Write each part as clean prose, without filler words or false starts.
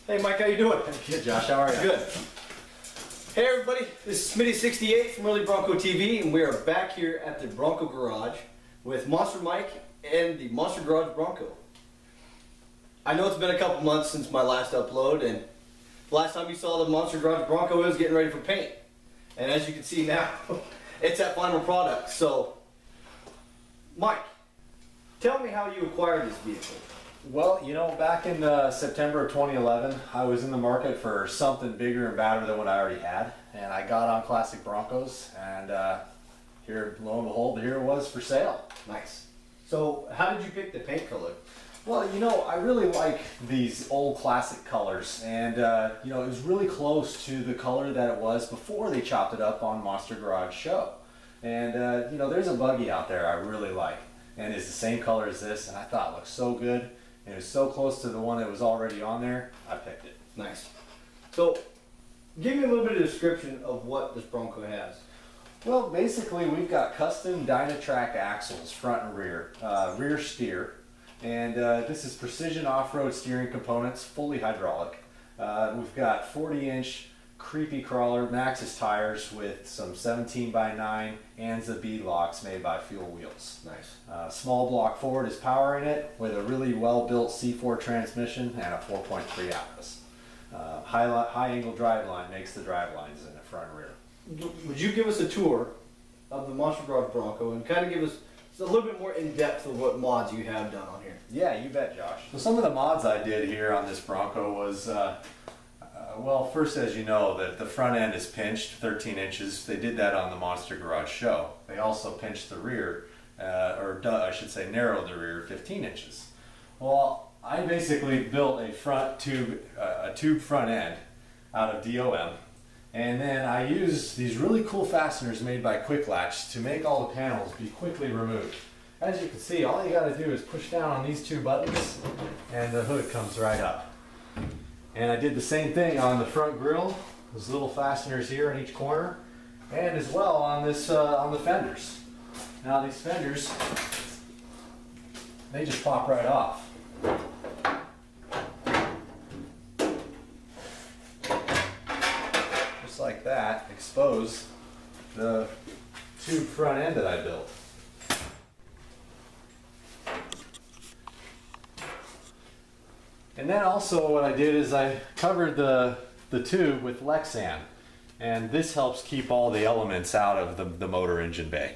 Hey Mike, how you doing? Good, Josh. How are you? Good. Hey everybody, this is Smitty68 from Early Bronco TV, and we are back here at the Bronco Garage with Monster Mike and the Monster Garage Bronco. I know it's been a couple months since my last upload, and the last time you saw the Monster Garage Bronco, it was getting ready for paint. And as you can see now, it's that final product. So, Mike, tell me how you acquired this vehicle. Well, you know, back in September of 2011, I was in the market for something bigger and badder than what I already had, and I got on Classic Broncos, and here, lo and behold, here it was for sale. Nice. So, how did you pick the paint color? Well, you know, I really like these old classic colors, and you know, it was really close to the color that it was before they chopped it up on Monster Garage Show. And you know, there's a buggy out there I really like, and it's the same color as this, and I thought it looked so good. And it was so close to the one that was already on there, I picked it. Nice. So, give me a little bit of description of what this Bronco has. Well, basically we've got custom Dynatrac axles, front and rear, rear steer. And this is precision off-road steering components, fully hydraulic. We've got 40-inch creepy crawler Maxxis tires with some 17x9 Anza bead locks made by Fuel Wheels. Nice. Small block Ford is powering it with a really well-built C4 transmission and a 4.3 Atlas. High angle drive line makes the drive lines in the front and rear. Would you give us a tour of the Monster Garage Bronco and kind of give us a little bit more in depth of what mods you have done on here? Yeah, you bet, Josh. So some of the mods I did here on this Bronco was well, first, as you know, the front end is pinched 13 inches. They did that on the Monster Garage Show. They also pinched the rear, or I should say narrowed the rear 15 inches. Well, I basically built a tube front end out of DOM, and then I used these really cool fasteners made by Quick Latch to make all the panels be quickly removed. As you can see, all you got to do is push down on these two buttons, and the hood comes right up. And I did the same thing on the front grille. There's little fasteners here in each corner, and as well on this on the fenders. Now these fenders, they just pop right off. Just like that, expose the tube front end that I built. And then also what I did is I covered the tube with Lexan, and this helps keep all the elements out of the motor engine bay.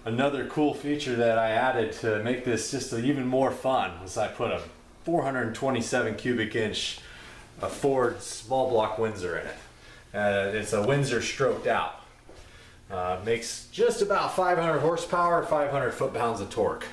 Another cool feature that I added to make this just even more fun was I put a 427 cubic inch Ford small block Windsor in it. It's a Windsor stroked out. Makes just about 500 horsepower, 500 foot-pounds of torque.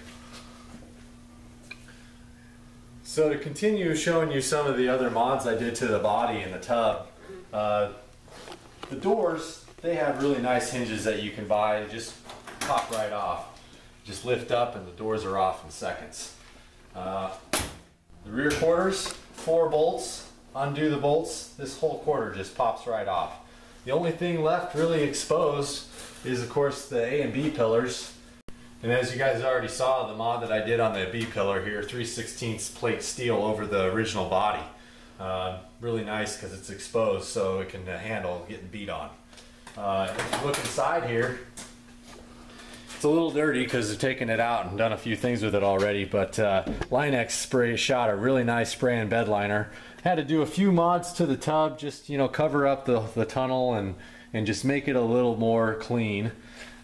So to continue showing you some of the other mods I did to the body and the tub, the doors, they have really nice hinges that you can buy. They just pop right off. Just lift up and the doors are off in seconds. The rear quarters, 4 bolts, undo the bolts, this whole quarter just pops right off. The only thing left really exposed is of course the A and B pillars. And as you guys already saw, the mod that I did on the B pillar here, 3/16 plate steel over the original body. Really nice because it's exposed so it can handle getting beat on. If you look inside here, it's a little dirty because they've taken it out and done a few things with it already, but Line-X shot a really nice spray and bed liner. Had to do a few mods to the tub, just, you know, cover up the tunnel and just make it a little more clean.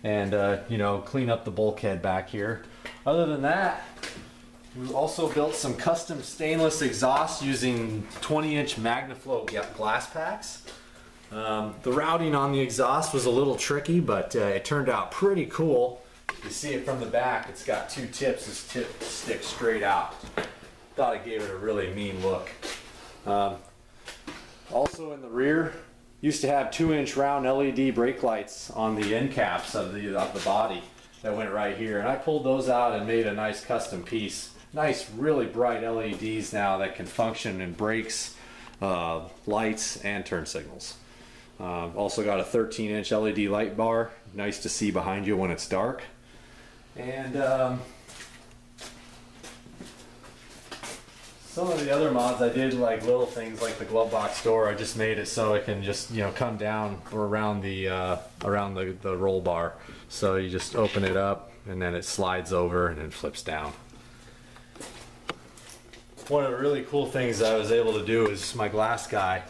And you know, clean up the bulkhead back here. Other than that, we also built some custom stainless exhausts using 20-inch MagnaFlow glass packs. The routing on the exhaust was a little tricky, but it turned out pretty cool. You see it from the back, it's got 2 tips. This tip sticks straight out. Thought it gave it a really mean look. Also in the rear, used to have 2-inch round LED brake lights on the end caps of the body that went right here, and I pulled those out and made a nice custom piece. Nice, really bright LEDs now that can function in brakes, lights, and turn signals. Also got a 13-inch LED light bar, nice to see behind you when it's dark. And Some of the other mods I did, like little things like the glove box door, I just made it so it can just, you know, come down around the roll bar. So you just open it up and then it slides over and then flips down. One of the really cool things I was able to do is my glass guy,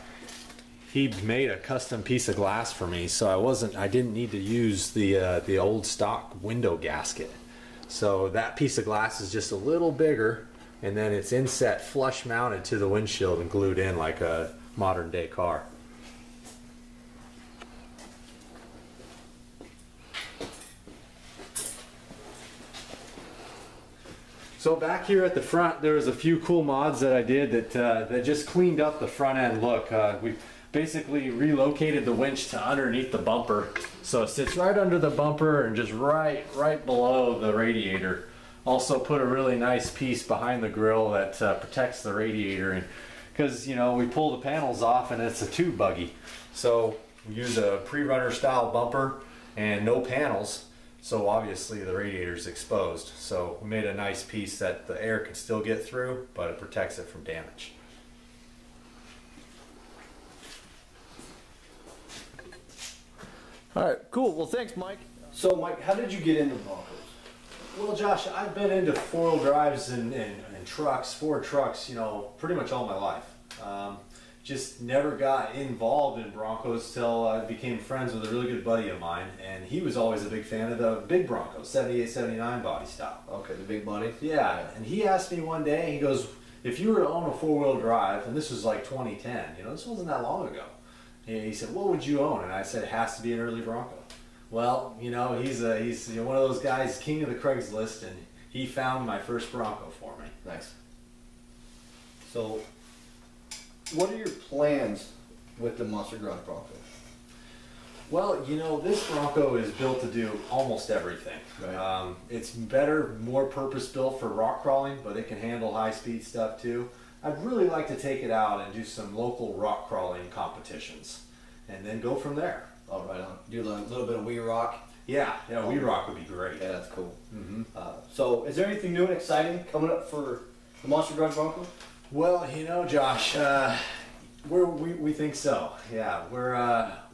he made a custom piece of glass for me, so I didn't need to use the old stock window gasket. So that piece of glass is just a little bigger, and then it's inset flush mounted to the windshield and glued in like a modern day car. So back here at the front, there was a few cool mods that I did that just cleaned up the front end look. We basically relocated the winch to underneath the bumper, so it sits right under the bumper and just right below the radiator. Also put a really nice piece behind the grill that protects the radiator, and because, you know, we pull the panels off and it's a tube buggy, so we use a pre-runner style bumper and no panels. So obviously the radiator is exposed. So we made a nice piece that the air can still get through, but it protects it from damage. All right, cool. Well, thanks, Mike. So, Mike, how did you get into Broncos? Well, Josh, I've been into four-wheel drives and trucks, Ford trucks, you know, pretty much all my life. Just never got involved in Broncos till I became friends with a really good buddy of mine, and he was always a big fan of the big Broncos, 78, 79 body style. Okay, the big body? Yeah, and he asked me one day, he goes, if you were to own a four-wheel drive, and this was like 2010, you know, this wasn't that long ago, and he said, what would you own? And I said, it has to be an early Bronco. Well, you know, he's you know, one of those guys, king of the Craigslist, and he found my first Bronco for me. Nice. So, what are your plans with the Monster Garage Bronco? Well, you know, this Bronco is built to do almost everything. Right. It's better, more purpose-built for rock crawling, but it can handle high-speed stuff too. I'd really like to take it out and do some local rock crawling competitions, and then go from there. Oh, right on. Do a little bit of Wee Rock. Yeah, Wee Rock would be great. Yeah, that's cool. Mm-hmm. So, is there anything new and exciting coming up for the Monster Garage Bronco? Well, you know, Josh, we think so. Yeah,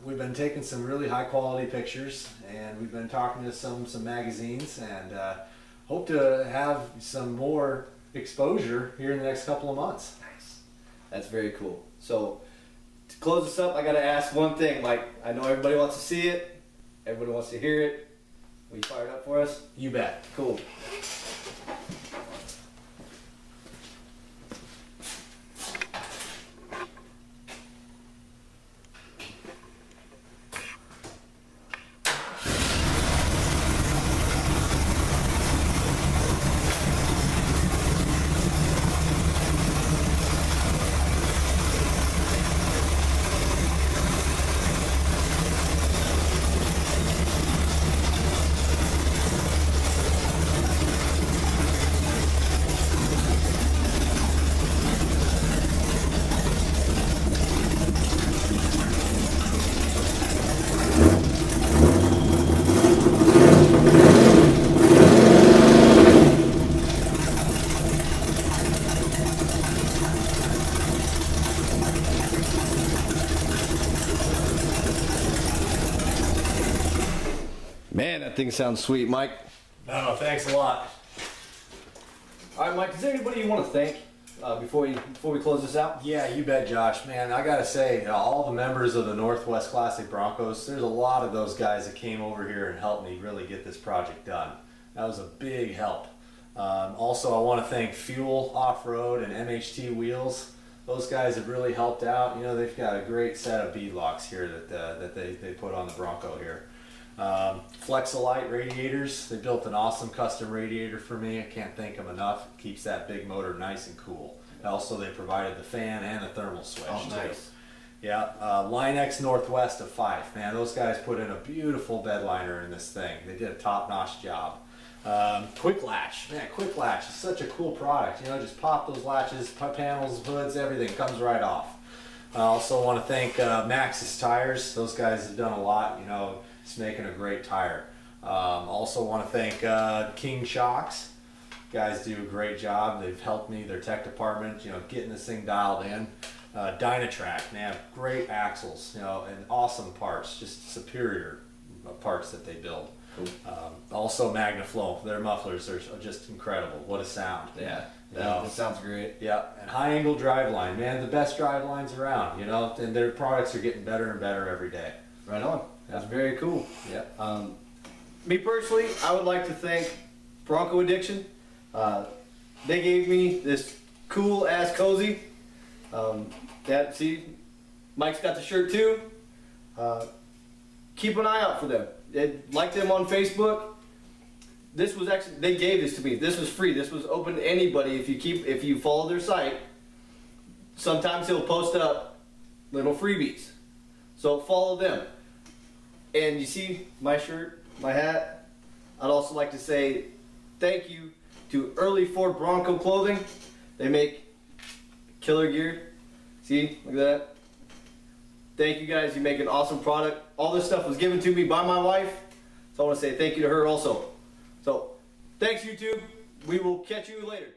we've been taking some really high quality pictures, and we've been talking to some magazines, and hope to have some more exposure here in the next couple of months. Nice. That's very cool. So, to close this up, I got to ask one thing, Mike. I know everybody wants to see it. Everybody wants to hear it. Will you fire it up for us? You bet. Cool. Man, that thing sounds sweet, Mike. No, thanks a lot. All right, Mike, is there anybody you want to thank before we close this out? Yeah, you bet, Josh. Man, I gotta say, all the members of the Northwest Classic Broncos, there's a lot of those guys that came over here and helped me really get this project done. That was a big help. Also, I want to thank Fuel Off-Road and MHT Wheels. Those guys have really helped out. You know, they've got a great set of bead locks here that they put on the Bronco here. Flexolite radiators, they built an awesome custom radiator for me. I can't thank them enough. It keeps that big motor nice and cool. Also, they provided the fan and the thermal switch. Oh, nice. Too. Yeah, Line-X Northwest of Fife. Man, those guys put in a beautiful bed liner in this thing. They did a top-notch job. Quick Latch. Man, Quick Latch is such a cool product. You know, just pop those latches, panels, hoods, everything comes right off. I also want to thank Maxxis Tires. Those guys have done a lot. You know, it's making a great tire. Also want to thank King Shocks. guys do a great job. They've helped me, their tech department, you know, getting this thing dialed in. Dynatrac, they have great axles, you know, and awesome parts, just superior parts that they build. Cool. Also MagnaFlow, their mufflers are just incredible. What a sound. Yeah, You know? that sounds great. Yeah, and high angle drive line, man, the best drive lines around, you know, and their products are getting better and better every day. Right on. That's very cool. Yeah. Me personally, I would like to thank Bronco Addiction. They gave me this cool ass cozy. See, Mike's got the shirt too. Keep an eye out for them. Like them on Facebook. This was actually, they gave this to me. This was free. This was open to anybody. If you follow their site, sometimes he'll post up little freebies. So follow them. And you see my shirt, my hat. I'd also like to say thank you to Early Ford Bronco Clothing. They make killer gear. See, look at that. Thank you guys, you make an awesome product. All this stuff was given to me by my wife, so I want to say thank you to her also. So, thanks YouTube. We will catch you later.